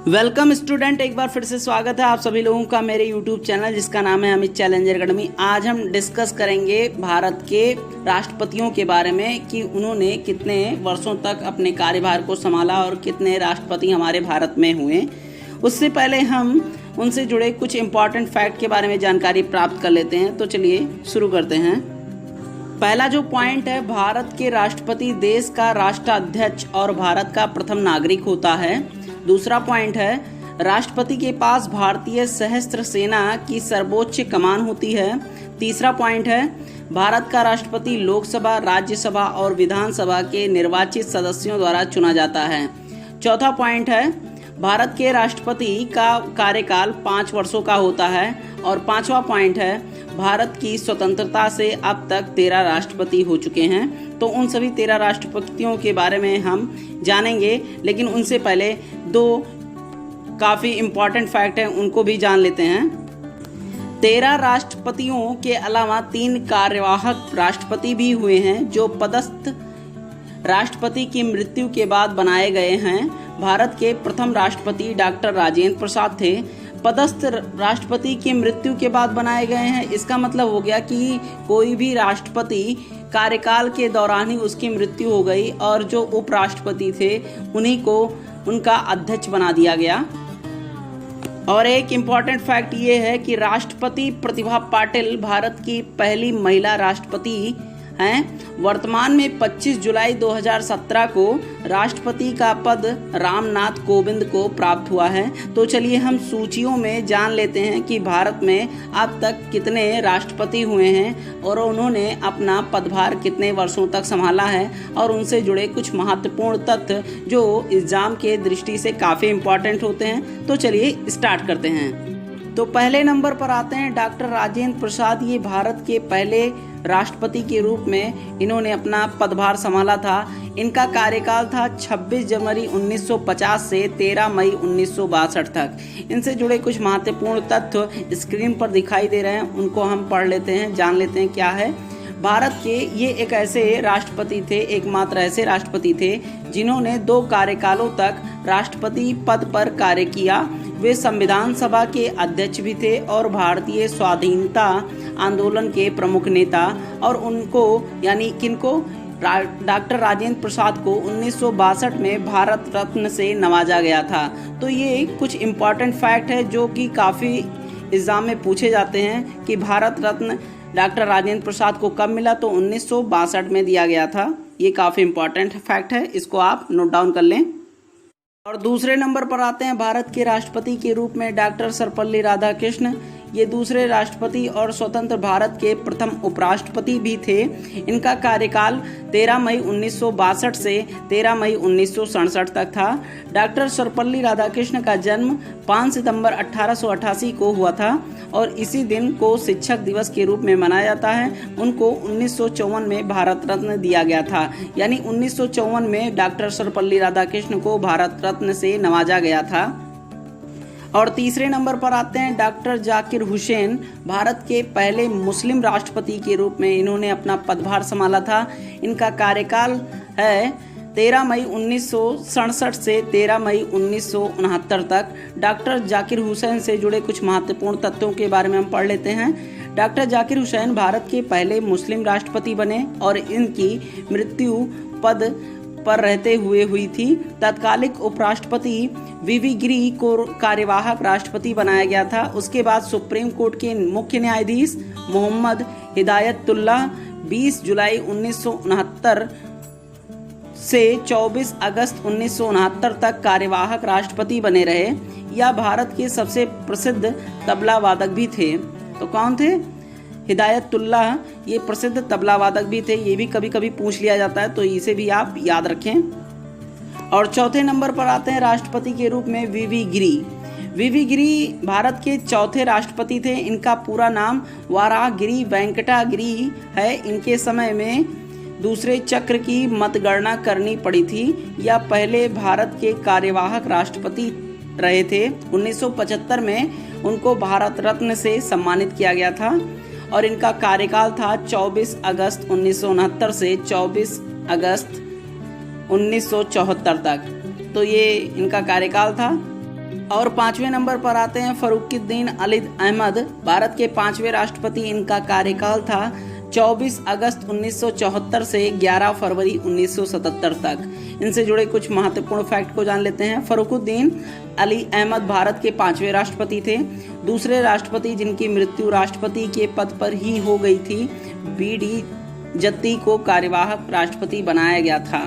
Welcome student, एक बार फिर से स्वागत है आप सभी लोगों का मेरे यूट्यूब चैनल जिसका नाम है अमित चैलेंजर अकेडमी। आज हम डिस्कस करेंगे भारत के राष्ट्रपतियों के बारे में कि उन्होंने कितने वर्षों तक अपने कार्यभार को संभाला और कितने राष्ट्रपति हमारे भारत में हुए। उससे पहले हम उनसे जुड़े कुछ इम्पॉर्टेंट फैक्ट के बारे में जानकारी प्राप्त कर लेते हैं। तो चलिए शुरू करते हैं। पहला जो पॉइंट है, भारत के राष्ट्रपति देश का राष्ट्राध्यक्ष और भारत का प्रथम नागरिक होता है। दूसरा पॉइंट है, राष्ट्रपति के पास भारतीय सशस्त्र सेना की सर्वोच्च कमान होती है। तीसरा पॉइंट है, भारत का राष्ट्रपति लोकसभा, राज्यसभा और विधानसभा के निर्वाचित सदस्यों द्वारा चुना जाता है। चौथा पॉइंट है, भारत के राष्ट्रपति का कार्यकाल 5 वर्षों का होता है। और पांचवा पॉइंट है, भारत की स्वतंत्रता से अब तक 13 राष्ट्रपति हो चुके हैं। तो उन सभी 13 राष्ट्रपतियों के बारे में हम जानेंगे, लेकिन उनसे पहले 2 काफ़ी इम्पॉर्टेंट फैक्ट हैं, उनको भी जान लेते हैं। 13 राष्ट्रपतियों के अलावा 3 कार्यवाहक राष्ट्रपति भी हुए हैं जो पदस्थ राष्ट्रपति की मृत्यु के बाद बनाए गए हैं। भारत के प्रथम राष्ट्रपति डॉक्टर राजेंद्र प्रसाद थे। पदस्थ राष्ट्रपति की मृत्यु के बाद बनाए गए हैं, इसका मतलब हो गया कि कोई भी राष्ट्रपति कार्यकाल के दौरान ही उसकी मृत्यु हो गई और जो उपराष्ट्रपति थे उन्हीं को उनका अध्यक्ष बना दिया गया। और एक इम्पॉर्टेंट फैक्ट ये है कि राष्ट्रपति प्रतिभा पाटिल भारत की पहली महिला राष्ट्रपति हैं। वर्तमान में 25 जुलाई 2017 को राष्ट्रपति का पद रामनाथ कोविंद को प्राप्त हुआ है। तो चलिए हम सूचियों में जान लेते हैं कि भारत में अब तक कितने राष्ट्रपति हुए हैं और उन्होंने अपना पदभार कितने वर्षों तक संभाला है और उनसे जुड़े कुछ महत्वपूर्ण तथ्य जो एग्जाम के दृष्टि से काफ़ी इम्पोर्टेंट होते हैं। तो चलिए स्टार्ट करते हैं। तो पहले नंबर पर आते हैं डॉक्टर राजेंद्र प्रसाद। ये भारत के पहले राष्ट्रपति के रूप में इन्होंने अपना पदभार संभाला था। इनका कार्यकाल था 26 जनवरी 1950 से 13 मई 1962 तक। इनसे जुड़े कुछ महत्वपूर्ण तथ्य स्क्रीन पर दिखाई दे रहे हैं, उनको हम पढ़ लेते हैं, जान लेते हैं क्या है। भारत के ये एक ऐसे राष्ट्रपति थे, एकमात्र ऐसे राष्ट्रपति थे जिन्होंने 2 कार्यकालों तक राष्ट्रपति पद पर कार्य किया। वे संविधान सभा के अध्यक्ष भी थे और भारतीय स्वाधीनता आंदोलन के प्रमुख नेता। और उनको यानी किनको, डॉक्टर राजेंद्र प्रसाद को 1962 में भारत रत्न से नवाजा गया था। तो ये कुछ इम्पॉर्टेंट फैक्ट है जो कि काफ़ी एग्जाम में पूछे जाते हैं कि भारत रत्न डॉक्टर राजेंद्र प्रसाद को कब मिला, तो 1962 में दिया गया था। ये काफ़ी इम्पॉर्टेंट फैक्ट है, इसको आप नोट डाउन कर लें। और दूसरे नंबर पर आते हैं भारत के राष्ट्रपति के रूप में डॉक्टर सर्वपल्ली राधाकृष्ण। ये दूसरे राष्ट्रपति और स्वतंत्र भारत के प्रथम उपराष्ट्रपति भी थे। इनका कार्यकाल 13 मई 1962 से 13 मई 1967 तक था। डॉक्टर सर्वपल्ली राधाकृष्ण का जन्म 5 सितंबर 1888 को हुआ था और इसी दिन को शिक्षक दिवस के रूप में मनाया जाता है। उनको 1954 में भारत रत्न दिया गया था, यानी 1954 में डॉक्टर सर्वपल्ली राधाकृष्ण को भारत रत्न से नवाजा गया था। और तीसरे नंबर पर आते हैं डॉक्टर जाकिर हुसैन। भारत के पहले मुस्लिम राष्ट्रपति के रूप में इन्होंने अपना पदभार संभाला था। इनका कार्यकाल है 13 मई 1967 से 13 मई 1969 तक। डॉक्टर जाकिर हुसैन से जुड़े कुछ महत्वपूर्ण तथ्यों के बारे में हम पढ़ लेते हैं। डॉक्टर जाकिर हुसैन भारत के पहले मुस्लिम राष्ट्रपति बने और इनकी मृत्यु पद पर रहते हुए हुई थी। तत्कालिक उपराष्ट्रपति वीवी गिरी को कार्यवाहक राष्ट्रपति बनाया गया था। उसके बाद सुप्रीम कोर्ट के मुख्य न्यायाधीश मोहम्मद हिदायतुल्लाह 20 जुलाई 1969 से 24 अगस्त 1969 तक कार्यवाहक राष्ट्रपति बने रहे। यह भारत के सबसे प्रसिद्ध तबला वादक भी थे। तो कौन थे? हिदायतुल्लाह, ये प्रसिद्ध तबला वादक भी थे। ये भी कभी कभी पूछ लिया जाता है, तो इसे भी आप याद रखें। और चौथे नंबर पर आते हैं राष्ट्रपति के रूप में वीवी गिरी। वीवी गिरी भारत के चौथे राष्ट्रपति थे। इनका पूरा नाम वाराहगिरी वेंकटा गिरी है। इनके समय में दूसरे चक्र की मतगणना करनी पड़ी थी। यह पहले भारत के कार्यवाहक राष्ट्रपति रहे थे। 1975 में उनको भारत रत्न से सम्मानित किया गया था और इनका कार्यकाल था 24 अगस्त 1969 से 24 अगस्त 1974 तक। तो ये इनका कार्यकाल था। और 5वें नंबर पर आते हैं फरुखुद्दीन अली अहमद, भारत के 5वें राष्ट्रपति। इनका कार्यकाल था 24 अगस्त 1974 से 11 फरवरी 1977 तक। इनसे जुड़े कुछ महत्वपूर्ण फैक्ट को जान लेते हैं। फरुखुद्दीन अली अहमद भारत के 5वें राष्ट्रपति थे। दूसरे राष्ट्रपति जिनकी मृत्यु राष्ट्रपति के पद पर ही हो गई थी, बी.डी. जत्ती को कार्यवाहक राष्ट्रपति बनाया गया था।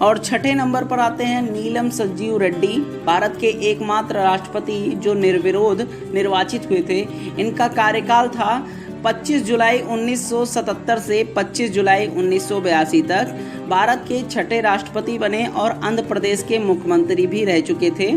और 6ठे नंबर पर आते हैं नीलम संजीव रेड्डी, भारत के एकमात्र राष्ट्रपति जो निर्विरोध निर्वाचित हुए थे। इनका कार्यकाल था 25 जुलाई 1977 से 25 जुलाई 1982 तक। भारत के 6ठे राष्ट्रपति बने और आंध्र प्रदेश के मुख्यमंत्री भी रह चुके थे।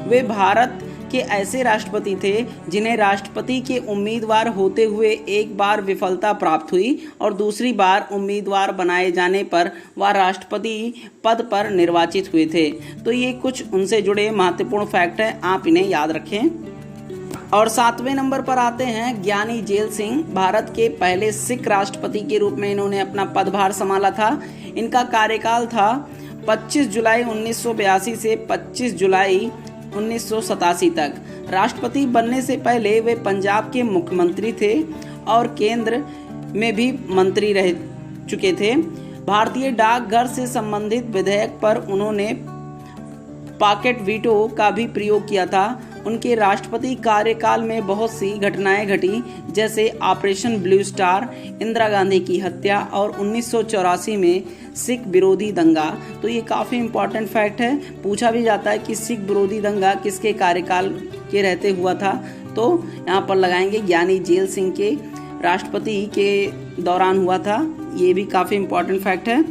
वे भारत के ऐसे राष्ट्रपति थे जिन्हें राष्ट्रपति के उम्मीदवार होते हुए एक बार विफलता प्राप्त हुई और दूसरी बार उम्मीदवार बनाए जाने पर वह राष्ट्रपति पद पर निर्वाचित हुए थे। तो ये कुछ उनसे जुड़े महत्वपूर्ण फैक्ट हैं, आप इन्हें याद रखें। और 7वें नंबर पर आते हैं ज्ञानी जेल सिंह, भारत के पहले सिख राष्ट्रपति के रूप में इन्होंने अपना पदभार संभाला था। इनका कार्यकाल था 25 जुलाई 1982 से 25 जुलाई 1987 तक। राष्ट्रपति बनने से पहले वे पंजाब के मुख्यमंत्री थे और केंद्र में भी मंत्री रह चुके थे। भारतीय डाकघर से संबंधित विधेयक पर उन्होंने पॉकेट वीटो का भी प्रयोग किया था। उनके राष्ट्रपति कार्यकाल में बहुत सी घटनाएं घटी, जैसे operation blue star, Indira Gandhi की हत्या और 1984 में सिख विरोधी दंगा। तो ये काफ़ी इम्पोर्टेंट फैक्ट है, पूछा भी जाता है कि सिख विरोधी दंगा किसके कार्यकाल के रहते हुआ था। तो यहाँ पर लगाएंगे ज्ञानी जेल सिंह के राष्ट्रपति के दौरान हुआ था। ये भी काफ़ी इम्पोर्टेंट फैक्ट है।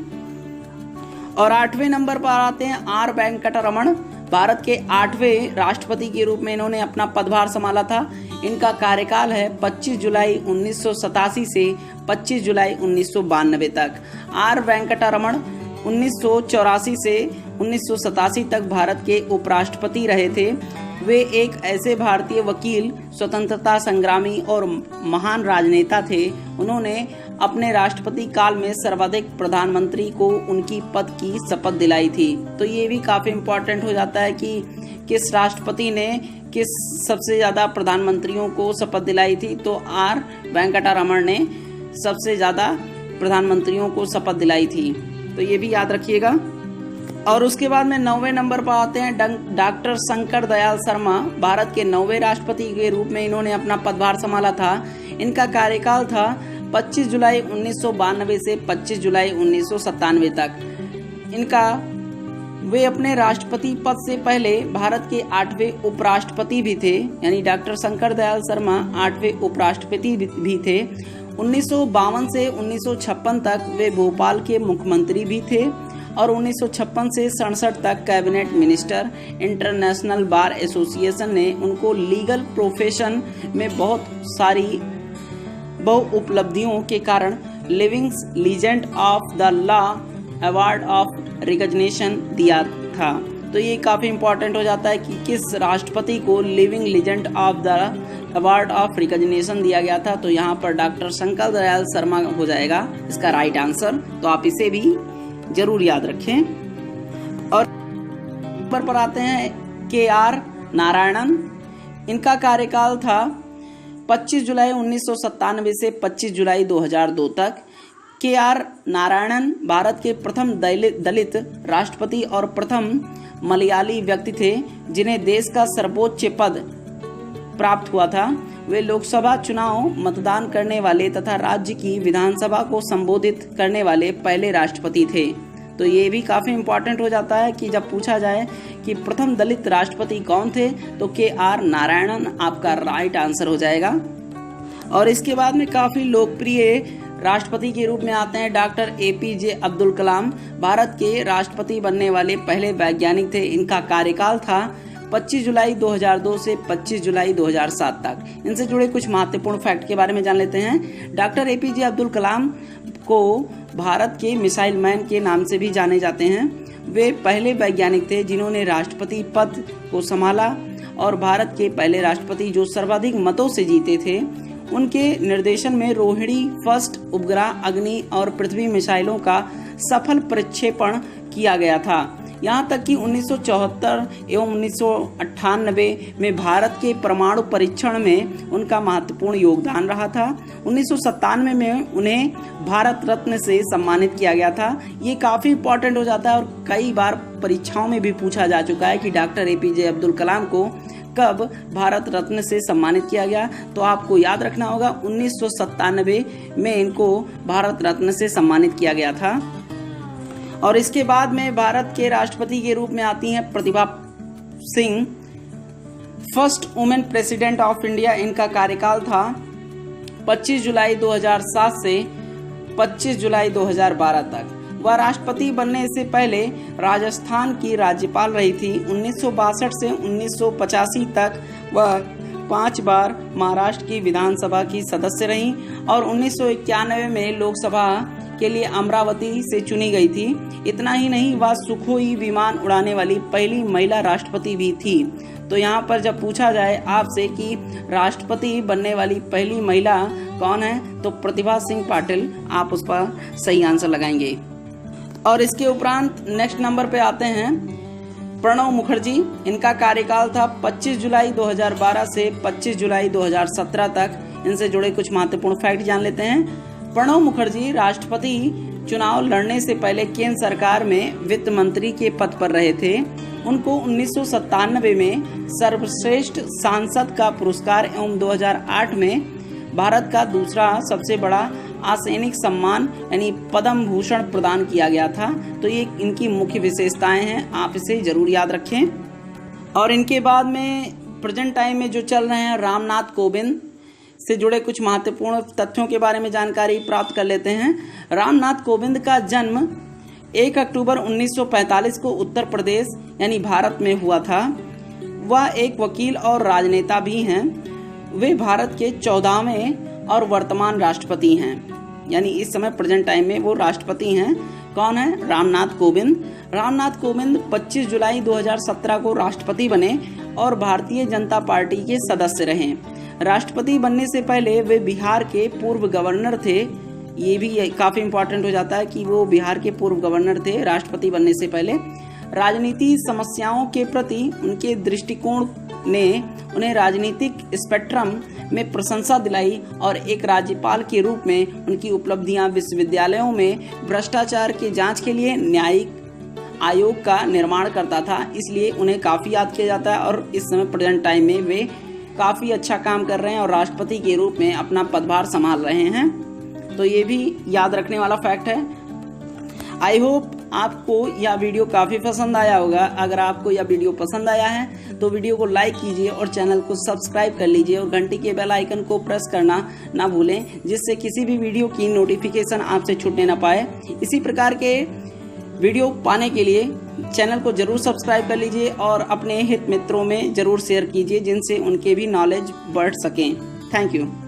और 8वें नंबर पर आते हैं आर वेंकटरमण, भारत के 8वें राष्ट्रपति के रूप में इन्होंने अपना पदभार संभाला था। इनका कार्यकाल है 25 जुलाई 1987 से 25 जुलाई 1992 तक। आर वेंकटरमण 1984 से 1987 तक भारत के उपराष्ट्रपति रहे थे। वे एक ऐसे भारतीय वकील, स्वतंत्रता संग्रामी और महान राजनेता थे। उन्होंने अपने राष्ट्रपति काल में सर्वाधिक प्रधानमंत्री को उनकी पद की शपथ दिलाई थी। तो ये भी काफी इम्पोर्टेंट हो जाता है कि किस राष्ट्रपति ने किस सबसे ज्यादा प्रधानमंत्रियों को शपथ दिलाई थी। तो आर वेंकटरमण ने सबसे ज्यादा प्रधानमंत्रियों को शपथ दिलाई थी। तो ये भी याद रखिएगा। और उसके बाद में 9वें नंबर पर आते हैं डॉक्टर शंकर दयाल शर्मा, भारत के 9वें राष्ट्रपति के रूप में इन्होंने अपना पदभार संभाला था। इनका कार्यकाल था 25 जुलाई 1992 से 25 जुलाई 1997 तक। वे अपने राष्ट्रपति पद से पहले भारत के 8वें उपराष्ट्रपति भी थे, यानी डॉक्टर शंकर दयाल शर्मा 8वें उपराष्ट्रपति भी थे। 1952 से 1956 तक वे भोपाल के मुख्यमंत्री भी थे और 1956 से 67 तक cabinet minister. International bar association ने उनको लीगल प्रोफेशन में बहुत सारी बहु उपलब्धियों के कारण living legend of the law award of recognition दिया था। तो ये काफ़ी इंपॉर्टेंट हो जाता है कि किस राष्ट्रपति को living legend of the award of recognition दिया गया था। तो यहाँ पर डॉक्टर शंकर दयाल शर्मा हो जाएगा इसका राइट आंसर। तो आप इसे भी जरूर याद रखें। और ऊपर पर आते हैं के.आर. नारायणन। इनका कार्यकाल था 25 जुलाई 1997 से 25 जुलाई 2002 तक। के.आर. नारायणन भारत के प्रथम दलित राष्ट्रपति और प्रथम मलयाली व्यक्ति थे जिन्हें देश का सर्वोच्च पद प्राप्त हुआ था। वे लोकसभा चुनाव मतदान करने वाले तथा राज्य की विधानसभा को संबोधित करने वाले पहले राष्ट्रपति थे। तो ये भी काफ़ी इम्पोर्टेंट हो जाता है कि जब पूछा जाए कि प्रथम दलित राष्ट्रपति कौन थे तो के.आर. नारायणन आपका राइट आंसर हो जाएगा। और इसके बाद में काफ़ी लोकप्रिय राष्ट्रपति के रूप में आते हैं डॉक्टर ए.पी.जे. अब्दुल कलाम, भारत के राष्ट्रपति बनने वाले पहले वैज्ञानिक थे। इनका कार्यकाल था 25 जुलाई 2002 से 25 जुलाई 2007 तक। इनसे जुड़े कुछ महत्वपूर्ण फैक्ट के बारे में जान लेते हैं। Doctor APJ. अब्दुल कलाम को भारत के मिसाइल मैन के नाम से भी जाने जाते हैं। वे पहले वैज्ञानिक थे जिन्होंने राष्ट्रपति पद को संभाला और भारत के पहले राष्ट्रपति जो सर्वाधिक मतों से जीते थे। उनके निर्देशन में रोहिणी फर्स्ट उपग्रह, अग्नि और पृथ्वी मिसाइलों का सफल प्रक्षेपण किया गया था। यहाँ तक कि 1974 एवं 1998 में भारत के परमाणु परीक्षण में उनका महत्वपूर्ण योगदान रहा था। 1997 में उन्हें भारत रत्न से सम्मानित किया गया था। ये काफ़ी इंपॉर्टेंट हो जाता है और कई बार परीक्षाओं में भी पूछा जा चुका है कि डॉक्टर APJ अब्दुल कलाम को कब भारत रत्न से सम्मानित किया गया। तो आपको याद रखना होगा 1997 में इनको भारत रत्न से सम्मानित किया गया था। और इसके बाद में भारत के राष्ट्रपति के रूप में आती हैं Pratibha Singh, first women president of India. इनका कार्यकाल था 25 जुलाई 2007 से 25 जुलाई 2012 तक। वह राष्ट्रपति बनने से पहले राजस्थान की राज्यपाल रही थी। 1962 से 1985 तक वह 5 बार महाराष्ट्र की विधानसभा की सदस्य रहीं और 1991 में लोकसभा के लिए अमरावती से चुनी गई थी। इतना ही नहीं, वह सुखोई विमान उड़ाने वाली पहली महिला राष्ट्रपति भी थी। तो यहाँ पर जब पूछा जाए आपसे कि राष्ट्रपति बनने वाली पहली महिला कौन है, तो प्रतिभा सिंह पाटिल आप उस पर सही आंसर लगाएंगे। और इसके उपरांत नेक्स्ट नंबर पे आते हैं प्रणब मुखर्जी। इनका कार्यकाल था 25 जुलाई 2012 से 25 जुलाई 2017 तक। इनसे जुड़े कुछ महत्वपूर्ण फैक्ट जान लेते हैं। प्रणब मुखर्जी राष्ट्रपति चुनाव लड़ने से पहले केंद्र सरकार में वित्त मंत्री के पद पर रहे थे। उनको 1997 में सर्वश्रेष्ठ सांसद का पुरस्कार एवं 2008 में भारत का दूसरा सबसे बड़ा आसैनिक सम्मान यानी पद्म भूषण प्रदान किया गया था। तो ये इनकी मुख्य विशेषताएं हैं, आप इसे जरूर याद रखें। और इनके बाद में प्रेजेंट टाइम में जो चल रहे हैं रामनाथ कोविंद से जुड़े कुछ महत्वपूर्ण तथ्यों के बारे में जानकारी प्राप्त कर लेते हैं। रामनाथ कोविंद का जन्म 1 अक्टूबर 1945 को उत्तर प्रदेश यानी भारत में हुआ था। वह एक वकील और राजनेता भी हैं। वे भारत के 14वें और वर्तमान राष्ट्रपति हैं, यानी इस समय प्रेजेंट टाइम में वो राष्ट्रपति हैं। कौन है? रामनाथ कोविंद। रामनाथ कोविंद 25 जुलाई 2017 को राष्ट्रपति बने और भारतीय जनता पार्टी के सदस्य रहे। राष्ट्रपति बनने से पहले वे बिहार के पूर्व गवर्नर थे। ये भी काफ़ी इम्पोर्टेंट हो जाता है कि वो बिहार के पूर्व गवर्नर थे राष्ट्रपति बनने से पहले। राजनीति समस्याओं के प्रति उनके दृष्टिकोण ने उन्हें राजनीतिक स्पेक्ट्रम में प्रशंसा दिलाई और एक राज्यपाल के रूप में उनकी उपलब्धियां विश्वविद्यालयों में भ्रष्टाचार की जांच के लिए न्यायिक आयोग का निर्माण करता था। इसलिए उन्हें काफ़ी याद किया जाता है और इस समय प्रेजेंट टाइम में वे काफ़ी अच्छा काम कर रहे हैं और राष्ट्रपति के रूप में अपना पदभार संभाल रहे हैं। तो ये भी याद रखने वाला फैक्ट है। आई होप आपको यह वीडियो काफ़ी पसंद आया होगा। अगर आपको यह वीडियो पसंद आया है तो वीडियो को लाइक कीजिए और चैनल को सब्सक्राइब कर लीजिए और घंटी के बेल आइकन को प्रेस करना ना भूलें, जिससे किसी भी वीडियो की नोटिफिकेशन आपसे छूटने ना पाए। इसी प्रकार के वीडियो पाने के लिए चैनल को जरूर सब्सक्राइब कर लीजिए और अपने हित मित्रों में जरूर शेयर कीजिए, जिनसे उनके भी नॉलेज बढ़ सकें। Thank you.